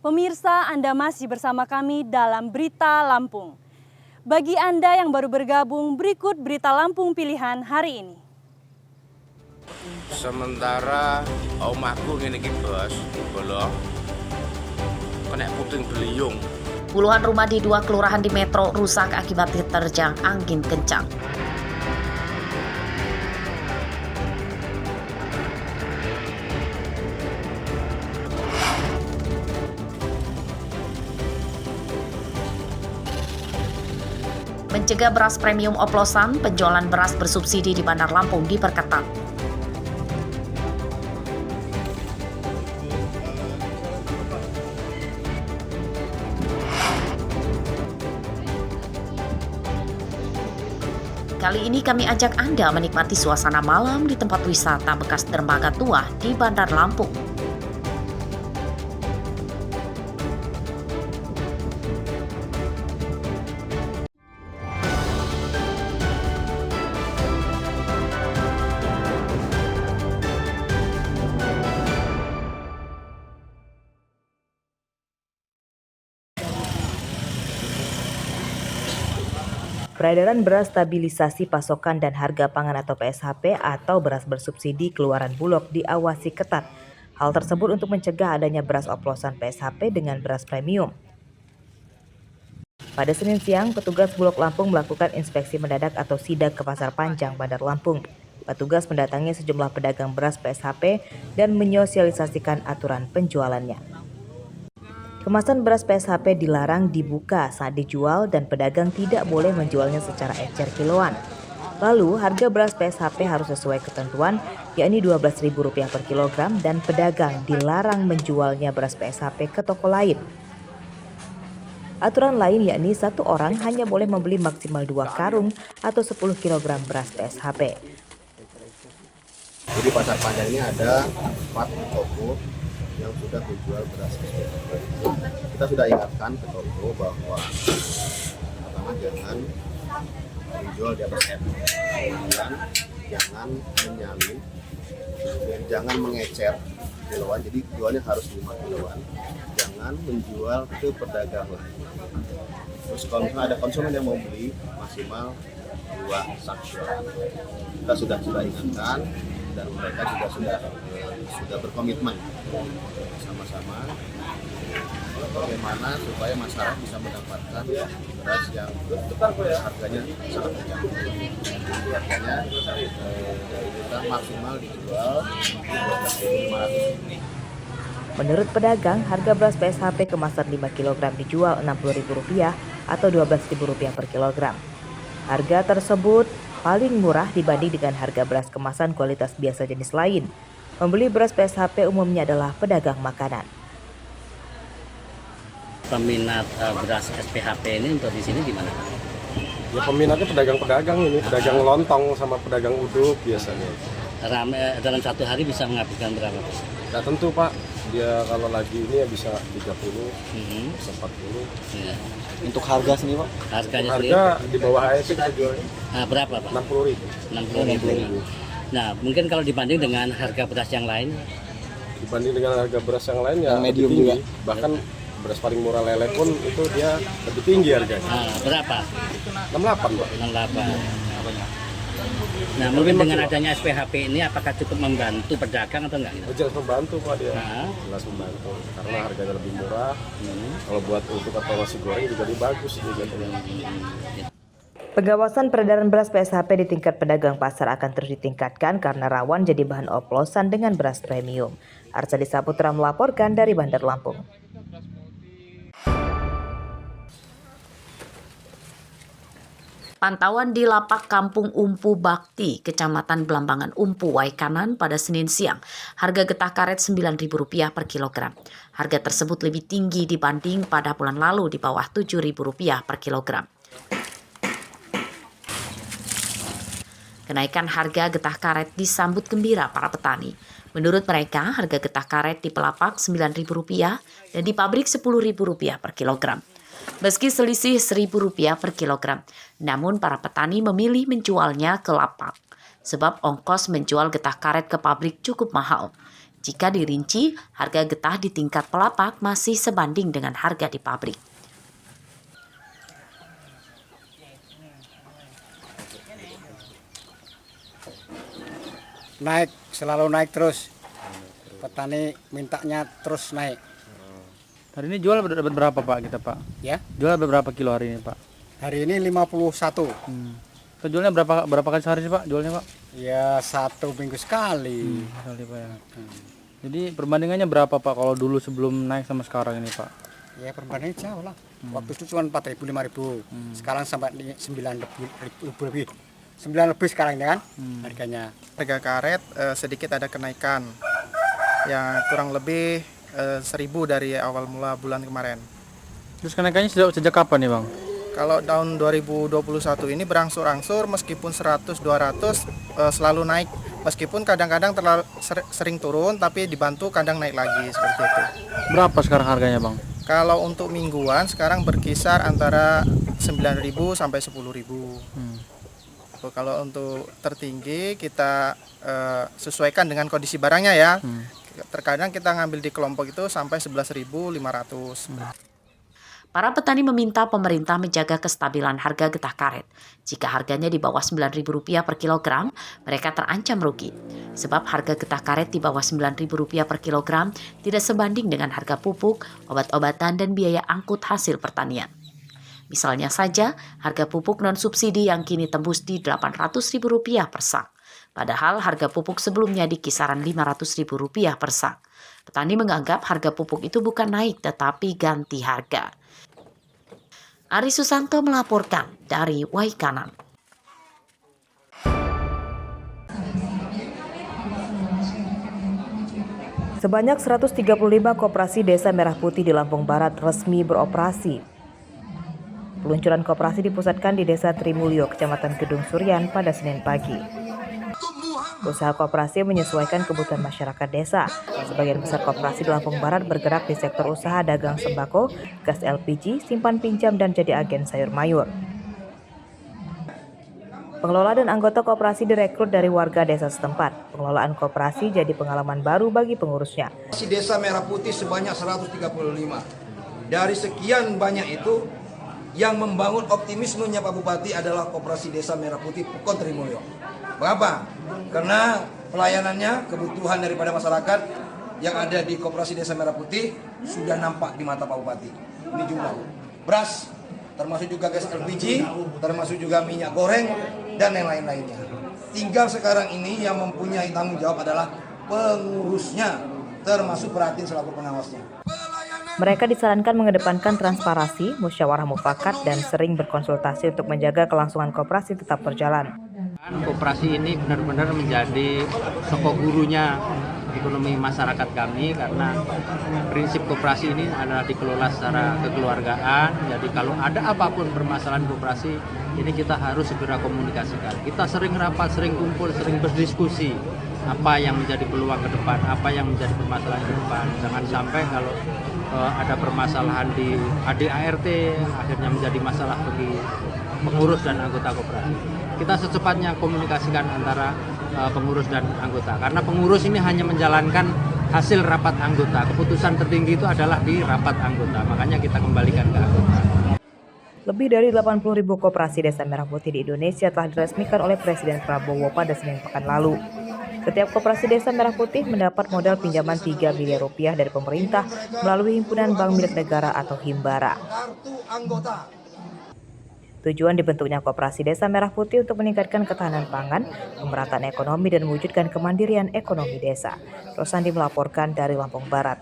Pemirsa, Anda masih bersama kami dalam Berita Lampung. Bagi Anda yang baru bergabung, berikut Berita Lampung pilihan hari ini. Sementara omahku ngene iki bos, bolong. Kena puting beliung. Puluhan rumah di 2 kelurahan di Metro rusak akibat diterjang angin kencang. Mencegah beras premium oplosan, penjualan beras bersubsidi di Bandar Lampung diperketat. Kali ini kami ajak Anda menikmati suasana malam di tempat wisata bekas dermaga tua di Bandar Lampung. Peredaran beras stabilisasi pasokan dan harga pangan atau PSHP atau beras bersubsidi keluaran Bulog diawasi ketat. Hal tersebut untuk mencegah adanya beras oplosan PSHP dengan beras premium. Pada Senin siang, petugas Bulog Lampung melakukan inspeksi mendadak atau sidak ke Pasar Panjang, Bandar Lampung. Petugas mendatangi sejumlah pedagang beras PSHP dan menyosialisasikan aturan penjualannya. Kemasan beras PSHP dilarang dibuka saat dijual dan pedagang tidak boleh menjualnya secara ecer kiloan. Lalu, harga beras PSHP harus sesuai ketentuan, yakni Rp12.000 per kilogram dan pedagang dilarang menjualnya beras PSHP ke toko lain. Aturan lain yakni satu orang hanya boleh membeli maksimal 2 karung atau 10 kg beras PSHP. Jadi Pasar Panjang ini ada 4 toko yang sudah menjual beras PSHP. Kita sudah ingatkan ke toko bahwa pertama jangan menjual di atas kemudian jangan menyalin, kemudian jangan mengecer kiloan, jadi jualnya harus 5 kiloan, jangan menjual ke pedagang lain. Terus kalau misalnya ada konsumen yang mau beli maksimal 2 sak kiloan. Kita sudah ingatkan dan mereka juga sudah berkomitmen sama-sama bagaimana supaya masyarakat bisa mendapatkan beras yang harganya sangat terjangkau. Harganya dari kita maksimal dijual Rp12.500. Menurut pedagang, harga beras PSHP kemasan 5 kg dijual Rp60.000 atau Rp12.000 per kilogram. Harga tersebut paling murah dibanding dengan harga beras kemasan kualitas biasa jenis lain. Pembeli beras PSHP umumnya adalah pedagang makanan. Peminat beras SPHP ini untuk di sini gimana? Ya peminatnya pedagang-pedagang ini, pedagang lontong sama pedagang uduk biasanya. Rame dalam satu hari bisa menghabiskan berapa? Nah tentu Pak, dia kalau lagi ini ya bisa 30, bisa 40. Ya. Untuk harga sendiri Pak? Harganya Harga di bawah ASP kita jualnya. Nah, berapa Pak? Rp60.000. Nah mungkin kalau dibanding dengan harga beras yang lain? Dibanding dengan harga beras yang lain ya medium lebih tinggi. juga. Bahkan beras paling murah lele pun itu dia lebih tinggi harganya. Nah, berapa? 68 Pak. 68. Nah mungkin dengan adanya SPHP ini apakah cukup membantu pedagang atau enggak? Jelas membantu Pak dia. Nah. Jelas membantu karena harganya lebih murah. Kalau buat untuk atau nasi goreng juga dia bagus juga. Pengawasan peredaran beras PSHP di tingkat pedagang pasar akan terus ditingkatkan karena rawan jadi bahan oplosan dengan beras premium. Arsadi Saputra melaporkan dari Bandar Lampung. Pantauan di lapak Kampung Umpu Bakti, Kecamatan Belambangan Umpu, Waikanan pada Senin siang. Harga getah karet Rp9.000 per kilogram. Harga tersebut lebih tinggi dibanding pada bulan lalu di bawah Rp7.000 per kilogram. Kenaikan harga getah karet disambut gembira para petani. Menurut mereka, harga getah karet di pelapak Rp9.000 dan di pabrik Rp10.000 per kilogram. Meski selisih Rp1.000 per kilogram, namun para petani memilih menjualnya ke lapak. Sebab ongkos menjual getah karet ke pabrik cukup mahal. Jika dirinci, harga getah di tingkat pelapak masih sebanding dengan harga di pabrik. Naik, selalu naik terus. Petani mintanya terus naik. Hari ini jual dapat berapa Pak kita Pak? Ya, Jual berapa kilo hari ini Pak? hari ini 51. Kita jualnya berapa kali sehari sih Pak? Jualnya Pak? Ya 1 minggu sekali. Kali Pak ya. Jadi perbandingannya berapa Pak kalau dulu sebelum naik sama sekarang ini Pak? Ya perbandingannya jauh lah. Waktu itu cuma 4.000, 5.000. Sekarang sampai 9.000 lebih. 9 lebih sekarang ini kan harganya. Harga karet sedikit ada kenaikan yang kurang lebih 1.000 dari awal mula bulan kemarin. Terus kenaikannya sejak kapan nih Bang? Kalau tahun 2021 ini berangsur-angsur meskipun 100-200 selalu naik. Meskipun kadang-kadang terlalu sering turun tapi dibantu kadang naik lagi seperti itu. Berapa sekarang harganya Bang? Kalau untuk mingguan sekarang berkisar antara 9.000 sampai 10.000. Kalau untuk tertinggi kita sesuaikan dengan kondisi barangnya ya. Terkadang kita ngambil di kelompok itu sampai 11.500. Para petani meminta pemerintah menjaga kestabilan harga getah karet. Jika harganya di bawah Rp9.000 per kilogram, mereka terancam rugi. Sebab harga getah karet di bawah Rp9.000 per kilogram tidak sebanding dengan harga pupuk, obat-obatan, dan biaya angkut hasil pertanian. Misalnya saja, harga pupuk non-subsidi yang kini tembus di Rp800.000 per sak. Padahal harga pupuk sebelumnya di kisaran Rp500.000 per sak. Petani menganggap harga pupuk itu bukan naik tetapi ganti harga. Ari Susanto melaporkan dari Waikanan. Sebanyak 135 koperasi desa Merah Putih di Lampung Barat resmi beroperasi. Peluncuran koperasi dipusatkan di Desa Trimulyo, Kecamatan Gedung Suryan pada Senin pagi. Usaha koperasi menyesuaikan kebutuhan masyarakat desa. Sebagian besar koperasi di Lampung Barat bergerak di sektor usaha dagang sembako, gas LPG, simpan pinjam, dan jadi agen sayur mayur. Pengelola dan anggota koperasi direkrut dari warga desa setempat. Pengelolaan koperasi jadi pengalaman baru bagi pengurusnya. Koperasi Desa Merah Putih sebanyak 135. Dari sekian banyak itu, yang membangun optimismenya Pak Bupati adalah Koperasi Desa Merah Putih Pukon Trimulyo. Mengapa? Karena pelayanannya, kebutuhan daripada masyarakat yang ada di Koperasi Desa Merah Putih sudah nampak di mata Pak Bupati. Ini jumlah beras, termasuk juga gas LPG, termasuk juga minyak goreng, dan yang lain-lainnya. Tinggal sekarang ini yang mempunyai tanggung jawab adalah pengurusnya, termasuk perhatiin selaku pengawasnya. Mereka disarankan mengedepankan transparansi, musyawarah mufakat, dan sering berkonsultasi untuk menjaga kelangsungan koperasi tetap berjalan. Koperasi ini benar-benar menjadi sokok gurunya ekonomi masyarakat kami, karena prinsip koperasi ini adalah dikelola secara kekeluargaan. Jadi kalau ada apapun permasalahan koperasi ini kita harus segera komunikasikan. Kita sering rapat, sering kumpul, sering berdiskusi apa yang menjadi peluang ke depan, apa yang menjadi permasalahan ke depan. Jangan sampai kalau ada permasalahan di ADART akhirnya menjadi masalah bagi pengurus dan anggota koperasi. Kita secepatnya komunikasikan antara pengurus dan anggota, karena pengurus ini hanya menjalankan hasil rapat anggota. Keputusan tertinggi itu adalah di rapat anggota, makanya kita kembalikan ke anggota. Lebih dari 80.000 koperasi Desa Merah Putih di Indonesia telah diresmikan oleh Presiden Prabowo pada Senin pekan lalu. Setiap koperasi Desa Merah Putih mendapat modal pinjaman Rp3 miliar dari pemerintah melalui himpunan bank milik negara atau Himbara. Tujuan dibentuknya koperasi Desa Merah Putih untuk meningkatkan ketahanan pangan, pemerataan ekonomi, dan mewujudkan kemandirian ekonomi desa. Rosandi melaporkan dari Lampung Barat.